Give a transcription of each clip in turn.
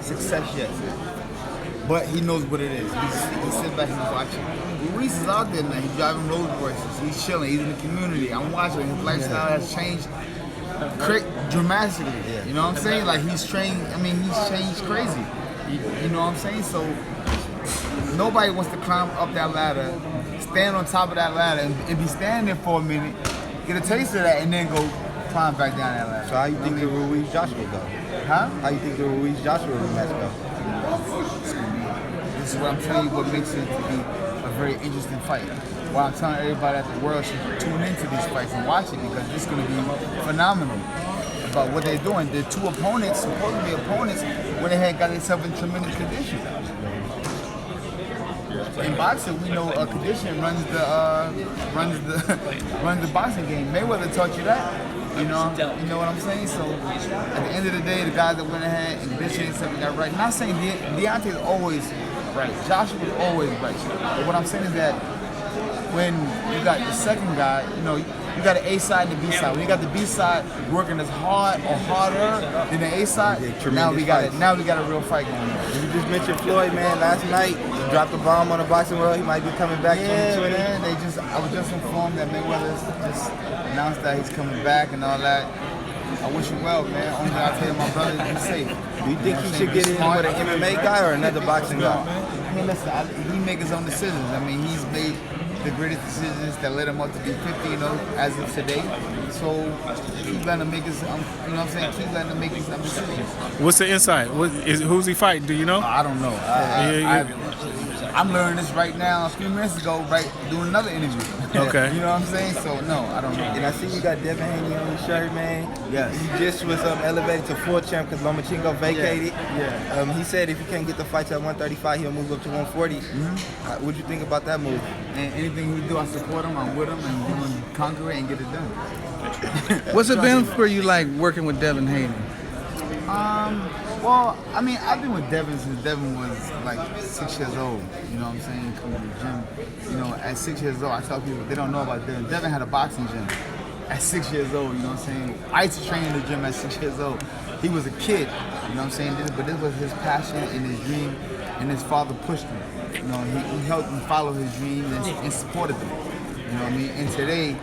success yet, but he knows what it is. He's sitting back and he's watching. Ruiz is out there now. He's driving Rolls Royces. He's chilling. He's in the community. I'm watching. His lifestyle has changed dramatically. You know what I'm saying? Like he's trained. I mean, he's changed crazy. You know what I'm saying? So nobody wants to climb up that ladder, stand on top of that ladder, and be standing there for a minute, get a taste of that, and then go climb back down that ladder. So how you think the Ruiz Joshua go? Huh? How you think the Ruiz Joshua match go? This is what I'm telling you. What makes it to be a very interesting fight. While I'm telling everybody that the world should tune into these fights and watch it because this is going to be phenomenal. About what they're doing, the two opponents, supposed to be opponents, went ahead and got themselves in tremendous condition. In boxing, we know condition runs the boxing game. Mayweather taught you that. You know what I'm saying? So at the end of the day, the guys that went ahead and conditioned themselves got right. Not saying Deontay is always right. Joshua was always right. But what I'm saying is that when you got the second guy, you got the A side and the B side. When you got the B side working as hard or harder than the A side, now we got a real fight going on. You just mentioned Floyd, man. Last night, he dropped a bomb on the boxing world. He might be coming back. Yeah, man. I was just informed that Mayweather just announced that he's coming back and all that. I wish you well, man. Only thing I tell you, my brother, be safe. Do you think he should get in with an MMA guy or another boxing guy? I mean, listen, he make his own decisions. I mean, he's made the greatest decisions that led him up to be 50, as of today. So keep letting him make his, keep letting him make his decisions. What's the insight? Who's he fighting? Do you know? I don't know. I'm learning this right now. A few minutes ago, doing another interview. Okay. You know what I'm saying? So no, I don't know. And I see you got Devin Haney on your shirt, man. Yes. He just was elevated to full champ because Lomachenko vacated. Yeah. He said if he can't get the fights at 135, he'll move up to 140. What'd you think about that move? And anything he do, I support him. I'm with him, and we're gonna conquer it and get it done. What's it been for you like working with Devin Haney? Well, I mean, I've been with Devin since Devin was like 6 years old. You know what I'm saying? Coming to the gym. At 6 years old, I tell people they don't know about Devin. Devin had a boxing gym at 6 years old. You know what I'm saying? I used to train in the gym at 6 years old. He was a kid. You know what I'm saying? But this was his passion and his dream, and his father pushed him. He helped him follow his dream and supported him. You know what I mean? And today,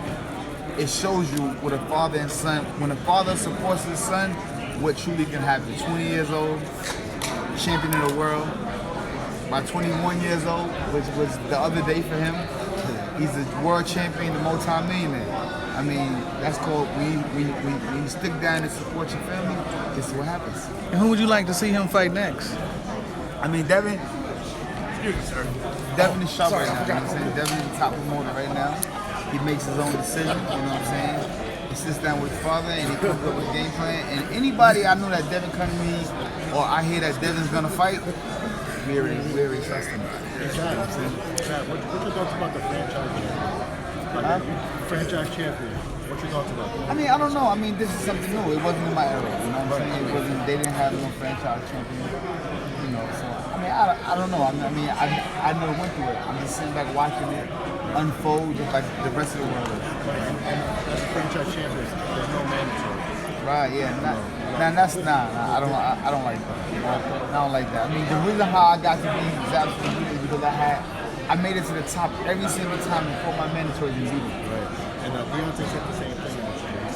it shows you what a father and son. When a father supports his son, what truly can happen. 20 years old, champion of the world. By 21 years old, which was the other day for him, he's a world champion, the multi-millionaire. I mean, that's called, when you stick down and support your family, this is what happens. And who would you like to see him fight next? I mean, Devin is sharp right now. You know what I'm saying? Devin is the top promoter right now. He makes his own decision, you know what I'm saying? He sits down with his father and he comes up with a game plan. And anybody I know that Devin comes to me or I hear that Devin's gonna fight, we already trust him. Zab, what's your thoughts about the franchise champion? Franchise champion. What's your thoughts about that? I mean, I don't know. I mean, this is something new. It wasn't in my era. You know what I'm saying? They didn't have no franchise champion. So I mean, I don't know. I mean, I never went through it. I'm just sitting back watching it unfold just like the rest of the world is. And as a franchise champion, there's no mandatory. Right, yeah. I don't like that. I don't like that. I mean, the reason how I got to be Zab Judah is because I made it to the top every single time before my mandatories and beat it. Right. And Deontay said the same thing.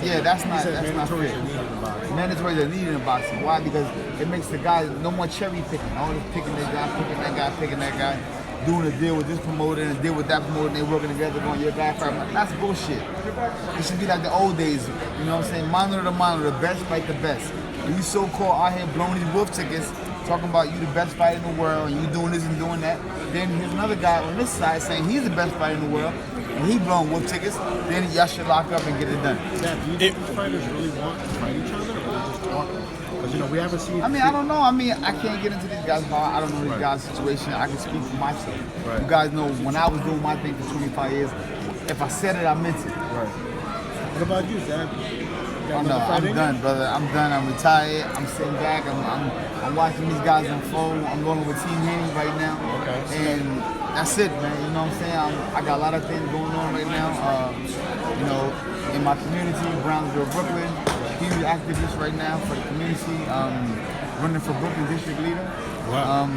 Yeah, that's not fair. Mandatories are needed in boxing. Mandatories are needed in boxing. Why? Because it makes the guys no more cherry picking. Always picking that guy, picking that guy, doing a deal with this promoter and a deal with that promoter, and they working together going, your guy fight. That's bullshit. It should be like the old days. You know what I'm saying? Monitor to monitor, the best fight the best. And you so-called out here blowing these wolf tickets, talking about you the best fighter in the world, and you doing this and doing that. Then here's another guy on this side saying he's the best fighter in the world, and he blowing wolf tickets. Then y'all should lock up and get it done. Zab, do you think these fighters really want to fight each other, or they're just talking? Because we haven't seen. I mean, I don't know. I mean, I can't get into these guys' heart. I don't know these guys' situation. I can speak for myself. Right. You guys know when I was doing my thing for 25 years, if I said it, I meant it. Right. What about you, Zab? Oh no, I'm done, brother. I'm done. I'm retired. I'm sitting back. I'm watching these guys unfold. I'm going with Team Haney right now. Okay. And that's it, man. You know what I'm saying? I got a lot of things going on right now. In my community, Brownsville, Brooklyn. Huge activist right now for the community. running for Brooklyn district leader. Wow.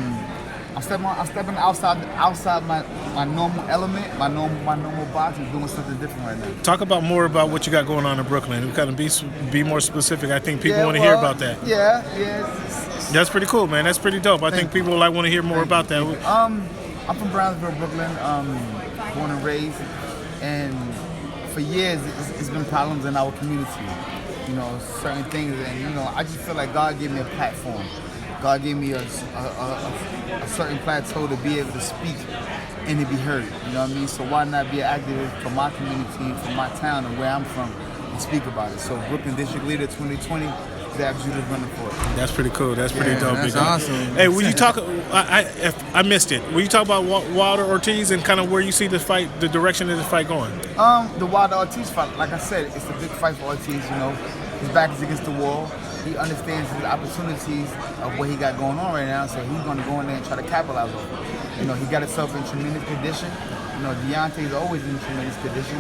I'm stepping outside my normal element, my normal box, and doing something different right now. Talk about more about what you got going on in Brooklyn. We kind of be more specific. I think people want to hear about that. Yeah. That's pretty cool, man. That's pretty dope. I think people want to hear more about that. I'm from Brownsville, Brooklyn, born and raised, and for years it's been problems in our community. You know, certain things, and you know, I just feel like God gave me a platform. God gave me a certain plateau to be able to speak and to be heard. You know what I mean? So why not be an activist for my community, for my town, and where I'm from, and speak about it? So Brooklyn District Leader 2020, Zab Judah running for it. That's pretty cool. That's pretty dope. That's awesome. Hey, will you talk? I missed it. Will you talk about Wilder Ortiz and kind of where you see this fight, the direction of this fight going? The Wilder Ortiz fight, like I said, it's a big fight for Ortiz. You know, his back is against the wall. He understands his opportunities of what he got going on right now, so he's going to go in there and try to capitalize on it. You know, he got himself in tremendous condition. You know, Deontay's always in tremendous condition.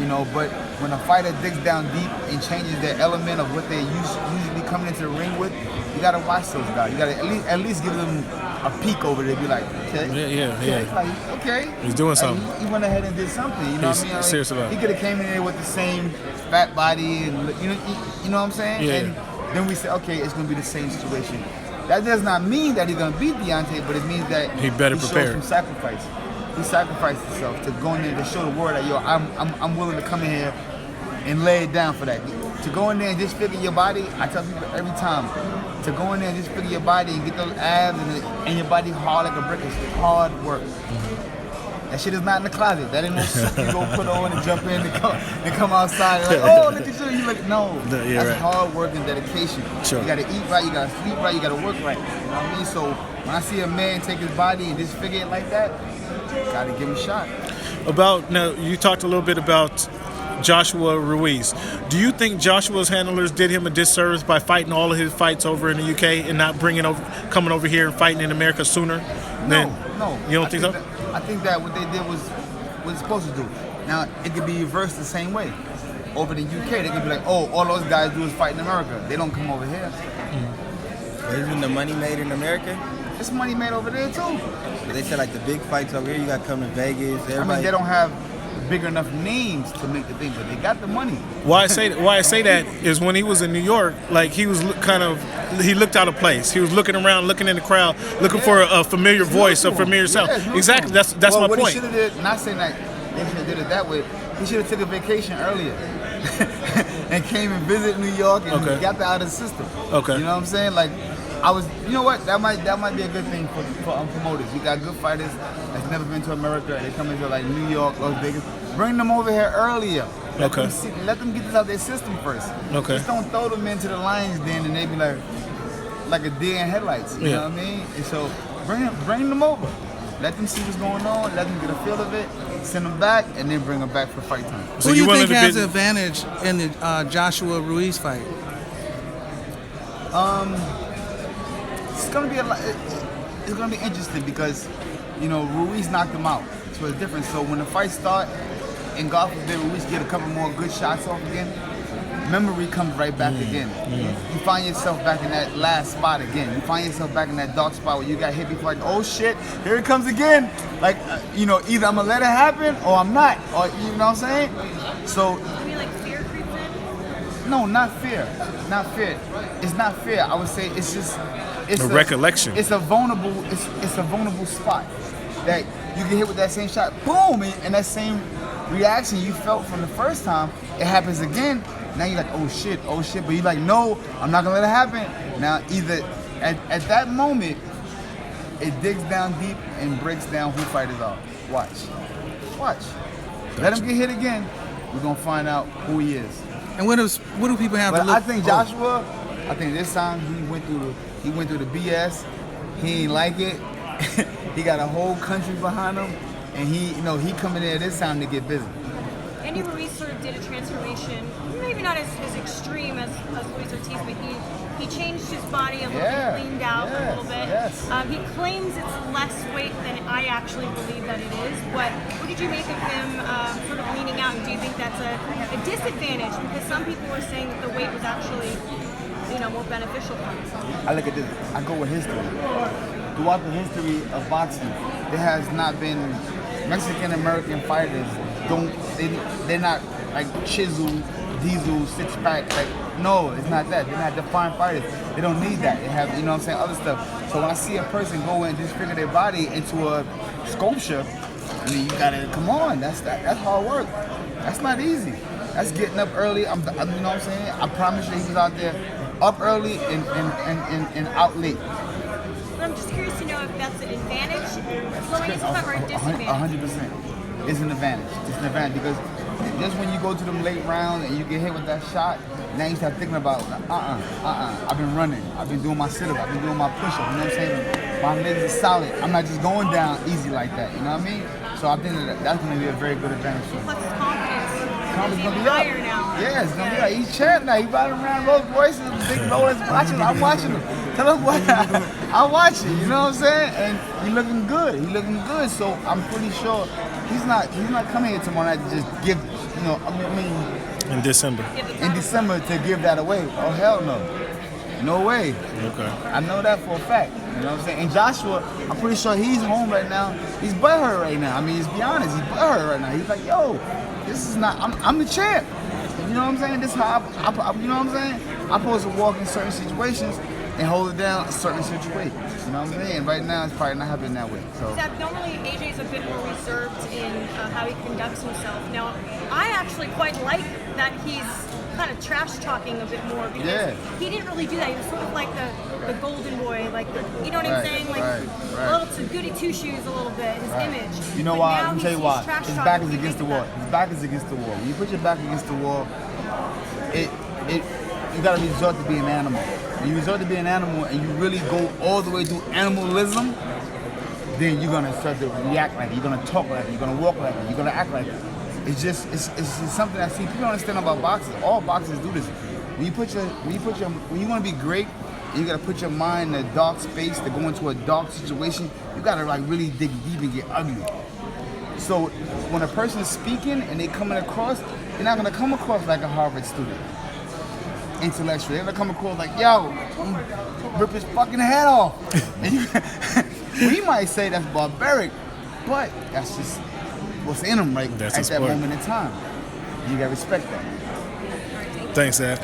You know, but when a fighter digs down deep and changes their element of what they usually coming into the ring with, you got to watch those guys. You got to at least give them a peek over there. Be like, okay, yeah. Like, okay, he's doing something. He went ahead and did something. You know what I mean? Serious about it. He could have came in there with the same fat body, and you know what I'm saying? Yeah. And then we say, okay, it's going to be the same situation. That does not mean that he's going to beat Deontay, but it means that he better prepare. Showed some sacrifice. He sacrificed himself to go in there to show the world that, yo, I'm willing to come in here and lay it down for that. To go in there and just figure your body, I tell people every time, to go in there and just figure your body and get those abs and your body hard like a brick is hard work. That shit is not in the closet. That ain't no suit you go put on and jump in and come outside and like, oh, look at you. You like, no. That's right. Hard work and dedication. Sure. You gotta eat right, you gotta sleep right, you gotta work right. You know what I mean? So when I see a man take his body and just figure it like that, gotta give him a shot. Now, you talked a little bit about Joshua Ruiz. Do you think Joshua's handlers did him a disservice by fighting all of his fights over in the UK and not coming over here and fighting in America sooner? No. You don't think so? I think that what they did was what it's supposed to do. Now, it could be reversed the same way. Over the UK, they could be like, oh, all those guys do is fight in America. They don't come over here. Isn't the money made in America? It's money made over there, too. But they said, like, the big fights over here, you got to come to Vegas. Everybody. I mean, they don't have big enough names to make the thing, but they got the money. Why I say that is when he was in New York, like he looked out of place. He was looking around, looking in the crowd, looking for a familiar voice, a familiar sound. Exactly. That's my point. What he should have did, not saying that they should have did it that way. He should have took a vacation earlier and came and visited New York and got that out of the system. Okay. You know what I'm saying? Like, you know what? That might be a good thing for promoters. You got good fighters that's never been to America and they come into like New York, Las Vegas. Bring them over here earlier. Let them get this out their system first. Okay. Just don't throw them into the lion's den and they be like a deer in headlights. You know what I mean? And so bring them over. Let them see what's going on. Let them get a feel of it. Send them back and then bring them back for fight time. So who do you think has the advantage in the Joshua Ruiz fight? It's gonna be interesting because, you know, Ruiz knocked him out, so it's different. So when the fight starts, and God forbid Ruiz get a couple more good shots off again, memory comes right back again. You find yourself back in that last spot again. You find yourself back in that dark spot where you got hit before, like, oh shit, here it comes again. Like, you know, either I'm gonna let it happen or I'm not, or you know what I'm saying? So. You mean like fear creeps in? No, not fear. Not fear. It's not fear. I would say it's just. It's a recollection. It's a vulnerable spot that you get hit with that same shot, boom, and that same reaction you felt from the first time, it happens again. Now you're like, oh shit, but you're like, no, I'm not gonna let it happen. Now either at that moment, it digs down deep and breaks down who fighters are. Watch. Gotcha. Let him get hit again. We're gonna find out who he is. And what do people have to look? I think Joshua. I think this time he went through the BS. He ain't like it. He got a whole country behind him, and he coming there this time to get busy. Andy Ruiz sort of did a transformation, maybe not as extreme as Luis Ortiz Ortiz, but he changed his body a little Yeah, bit, leaned out a yes, little bit. yes. He claims it's less weight than I actually believe that it is. But what did you make of him sort of leaning out? And do you think that's a disadvantage? Because some people were saying that the weight was actually, more beneficial for him. I look at this. I go with history. Throughout the history of boxing, there has not been Mexican American fighters. They're not like Chisel, Diesel, six pack. Like no, it's not that. They're not defined fighters. They don't need that. They have other stuff. So when I see a person go and disfigure their body into a sculpture, I mean, you gotta come on. That's hard work. That's not easy. That's getting up early. You know what I'm saying? I promise you, he was out there up early and out late. But I'm just curious to know if that's an advantage, slowing yourself up, or a disadvantage. 100%. It's an advantage. It's an advantage because just when you go to them late rounds and you get hit with that shot, now you start thinking about, I've been running. I've been doing my sit-up. I've been doing my push-up. You know what I'm saying? My legs are solid. I'm not just going down easy like that. You know what I mean? So I think that's going to be a very good advantage for him. Plus his confidence is Gonna even be higher up. now. Yeah, it's gonna be like he's champ now. He riding around Rolls Royces, big rollers, watching. I'm watching him. Tell him what I'm watching. You know what I'm saying? And he looking good. He looking good. So I'm pretty sure he's not coming here tomorrow night to just give. In December. In December to give that away. Oh hell no. No way. Okay. I know that for a fact. You know what I'm saying? And Joshua, I'm pretty sure he's home right now. He's butthurt right now. I mean, let's be honest. He's butthurt right now. He's like, yo, this is not. I'm the champ. You know what I'm saying? This is how I you know what I'm saying? I'm supposed to walk in certain situations and hold it down in certain situations. You know what I'm saying? And right now, it's probably not happening that way. So. Zab, normally AJ's a bit more reserved in how he conducts himself. Now, I actually quite like that he's kind of trash talking a bit more because he didn't really do that. He was sort of like the golden boy, like you know what I'm saying, like a little goody two shoes a little bit. His image. You know but why? now Let me tell you he's why. trash His talking. back is What do you against the think of wall. that? His back is against the wall. When you put your back against the wall, you gotta resort to being an animal. When you resort to being an animal and you really go all the way to animalism, then you're gonna start to react like it. You're gonna talk like it. You're gonna walk like it. You're gonna act like it. It's just something I see people don't understand about boxing. All boxers do this. When you want to be great, you gotta put your mind in a dark space to go into a dark situation. You gotta like really dig deep and get ugly. So when a person is speaking and they coming across, they're not gonna come across like a Harvard student, intellectual. They're gonna come across like, yo, rip his fucking head off. We might say that's barbaric, but that's just what's in them right at that moment in time. You gotta respect that. Thanks, Zab.